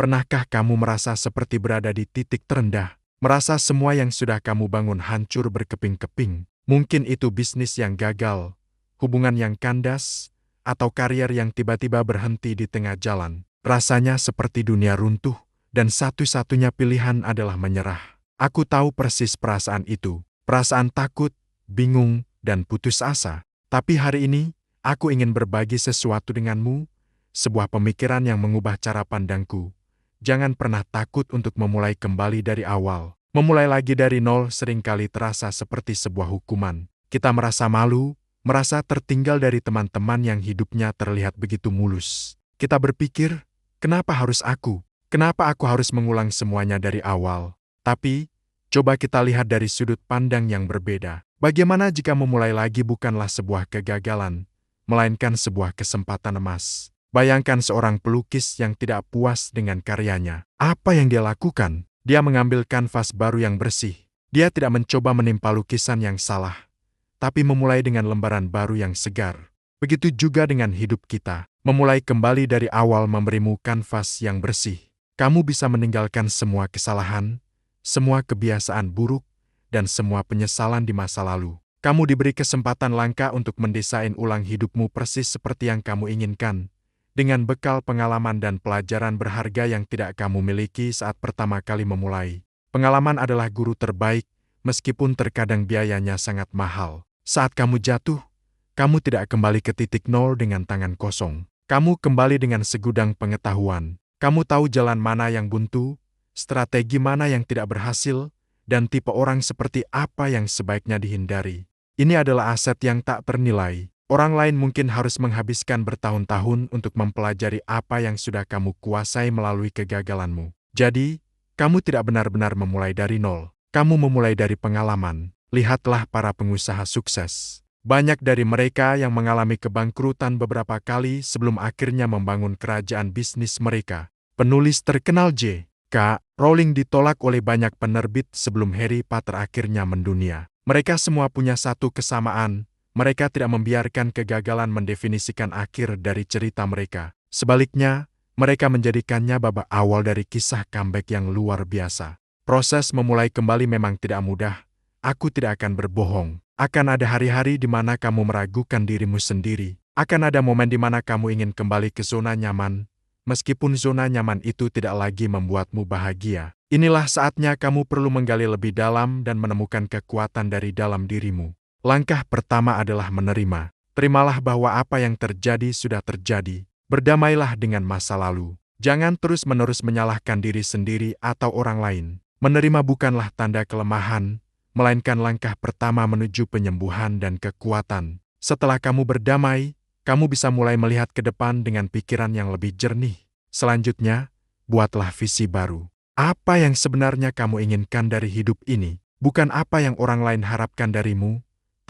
Pernahkah kamu merasa seperti berada di titik terendah? Merasa semua yang sudah kamu bangun hancur berkeping-keping? Mungkin itu bisnis yang gagal, hubungan yang kandas, atau karier yang tiba-tiba berhenti di tengah jalan. Rasanya seperti dunia runtuh, dan satu-satunya pilihan adalah menyerah. Aku tahu persis perasaan itu, perasaan takut, bingung, dan putus asa. Tapi hari ini, aku ingin berbagi sesuatu denganmu, sebuah pemikiran yang mengubah cara pandangku. Jangan pernah takut untuk memulai kembali dari awal. Memulai lagi dari nol seringkali terasa seperti sebuah hukuman. Kita merasa malu, merasa tertinggal dari teman-teman yang hidupnya terlihat begitu mulus. Kita berpikir, kenapa harus aku? Kenapa aku harus mengulang semuanya dari awal? Tapi, coba kita lihat dari sudut pandang yang berbeda. Bagaimana jika memulai lagi bukanlah sebuah kegagalan, melainkan sebuah kesempatan emas? Bayangkan seorang pelukis yang tidak puas dengan karyanya. Apa yang dia lakukan? Dia mengambil kanvas baru yang bersih. Dia tidak mencoba menimpa lukisan yang salah, tapi memulai dengan lembaran baru yang segar. Begitu juga dengan hidup kita. Memulai kembali dari awal memberimu kanvas yang bersih. Kamu bisa meninggalkan semua kesalahan, semua kebiasaan buruk, dan semua penyesalan di masa lalu. Kamu diberi kesempatan langka untuk mendesain ulang hidupmu persis seperti yang kamu inginkan, dengan bekal pengalaman dan pelajaran berharga yang tidak kamu miliki saat pertama kali memulai. Pengalaman adalah guru terbaik, meskipun terkadang biayanya sangat mahal. Saat kamu jatuh, kamu tidak kembali ke titik nol dengan tangan kosong. Kamu kembali dengan segudang pengetahuan. Kamu tahu jalan mana yang buntu, strategi mana yang tidak berhasil, dan tipe orang seperti apa yang sebaiknya dihindari. Ini adalah aset yang tak ternilai. Orang lain mungkin harus menghabiskan bertahun-tahun untuk mempelajari apa yang sudah kamu kuasai melalui kegagalanmu. Jadi, kamu tidak benar-benar memulai dari nol. Kamu memulai dari pengalaman. Lihatlah para pengusaha sukses. Banyak dari mereka yang mengalami kebangkrutan beberapa kali sebelum akhirnya membangun kerajaan bisnis mereka. Penulis terkenal J.K. Rowling ditolak oleh banyak penerbit sebelum Harry Potter akhirnya mendunia. Mereka semua punya satu kesamaan. Mereka tidak membiarkan kegagalan mendefinisikan akhir dari cerita mereka. Sebaliknya, mereka menjadikannya babak awal dari kisah comeback yang luar biasa. Proses memulai kembali memang tidak mudah. Aku tidak akan berbohong. Akan ada hari-hari di mana kamu meragukan dirimu sendiri. Akan ada momen di mana kamu ingin kembali ke zona nyaman, meskipun zona nyaman itu tidak lagi membuatmu bahagia. Inilah saatnya kamu perlu menggali lebih dalam dan menemukan kekuatan dari dalam dirimu. Langkah pertama adalah menerima. Terimalah bahwa apa yang terjadi sudah terjadi. Berdamailah dengan masa lalu. Jangan terus-menerus menyalahkan diri sendiri atau orang lain. Menerima bukanlah tanda kelemahan, melainkan langkah pertama menuju penyembuhan dan kekuatan. Setelah kamu berdamai, kamu bisa mulai melihat ke depan dengan pikiran yang lebih jernih. Selanjutnya, buatlah visi baru. Apa yang sebenarnya kamu inginkan dari hidup ini? Bukan apa yang orang lain harapkan darimu,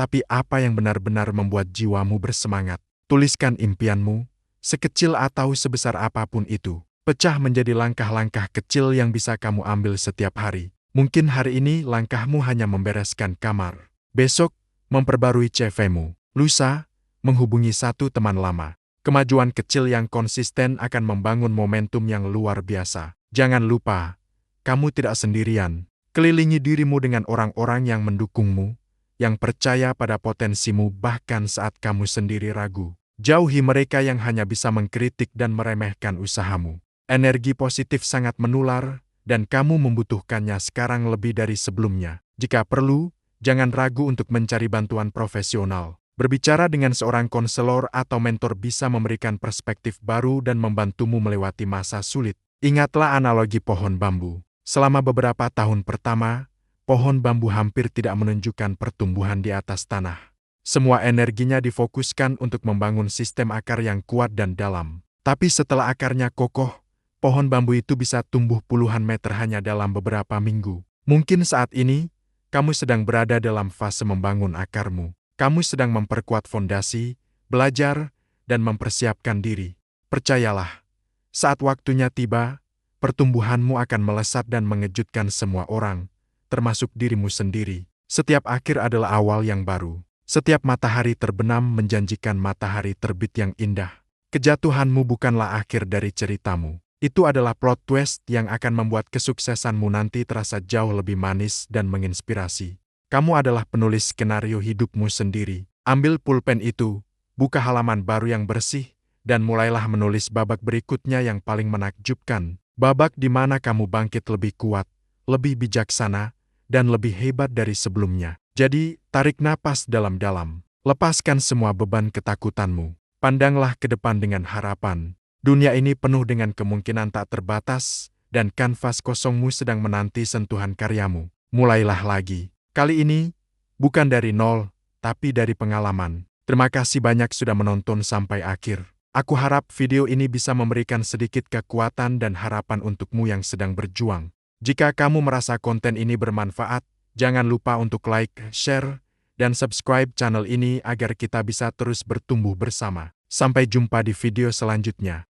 tapi apa yang benar-benar membuat jiwamu bersemangat. Tuliskan impianmu, sekecil atau sebesar apapun itu. Pecah menjadi langkah-langkah kecil yang bisa kamu ambil setiap hari. Mungkin hari ini langkahmu hanya membereskan kamar. Besok, memperbarui CV-mu. Lusa, menghubungi satu teman lama. Kemajuan kecil yang konsisten akan membangun momentum yang luar biasa. Jangan lupa, kamu tidak sendirian. Kelilingi dirimu dengan orang-orang yang mendukungmu, yang percaya pada potensimu bahkan saat kamu sendiri ragu. Jauhi mereka yang hanya bisa mengkritik dan meremehkan usahamu. Energi positif sangat menular, dan kamu membutuhkannya sekarang lebih dari sebelumnya. Jika perlu, jangan ragu untuk mencari bantuan profesional. Berbicara dengan seorang konselor atau mentor bisa memberikan perspektif baru dan membantumu melewati masa sulit. Ingatlah analogi pohon bambu. Selama beberapa tahun pertama, pohon bambu hampir tidak menunjukkan pertumbuhan di atas tanah. Semua energinya difokuskan untuk membangun sistem akar yang kuat dan dalam. Tapi setelah akarnya kokoh, pohon bambu itu bisa tumbuh puluhan meter hanya dalam beberapa minggu. Mungkin saat ini, kamu sedang berada dalam fase membangun akarmu. Kamu sedang memperkuat fondasi, belajar, dan mempersiapkan diri. Percayalah, saat waktunya tiba, pertumbuhanmu akan melesat dan mengejutkan semua orang, termasuk dirimu sendiri. Setiap akhir adalah awal yang baru. Setiap matahari terbenam menjanjikan matahari terbit yang indah. Kejatuhanmu bukanlah akhir dari ceritamu. Itu adalah plot twist yang akan membuat kesuksesanmu nanti terasa jauh lebih manis dan menginspirasi. Kamu adalah penulis skenario hidupmu sendiri. Ambil pulpen itu, buka halaman baru yang bersih, dan mulailah menulis babak berikutnya yang paling menakjubkan. Babak di mana kamu bangkit lebih kuat, lebih bijaksana, dan lebih hebat dari sebelumnya. Jadi, tarik napas dalam-dalam. Lepaskan semua beban ketakutanmu. Pandanglah ke depan dengan harapan. Dunia ini penuh dengan kemungkinan tak terbatas, dan kanvas kosongmu sedang menanti sentuhan karyamu. Mulailah lagi. Kali ini, bukan dari nol, tapi dari pengalaman. Terima kasih banyak sudah menonton sampai akhir. Aku harap video ini bisa memberikan sedikit kekuatan dan harapan untukmu yang sedang berjuang. Jika kamu merasa konten ini bermanfaat, jangan lupa untuk like, share, dan subscribe channel ini agar kita bisa terus bertumbuh bersama. Sampai jumpa di video selanjutnya.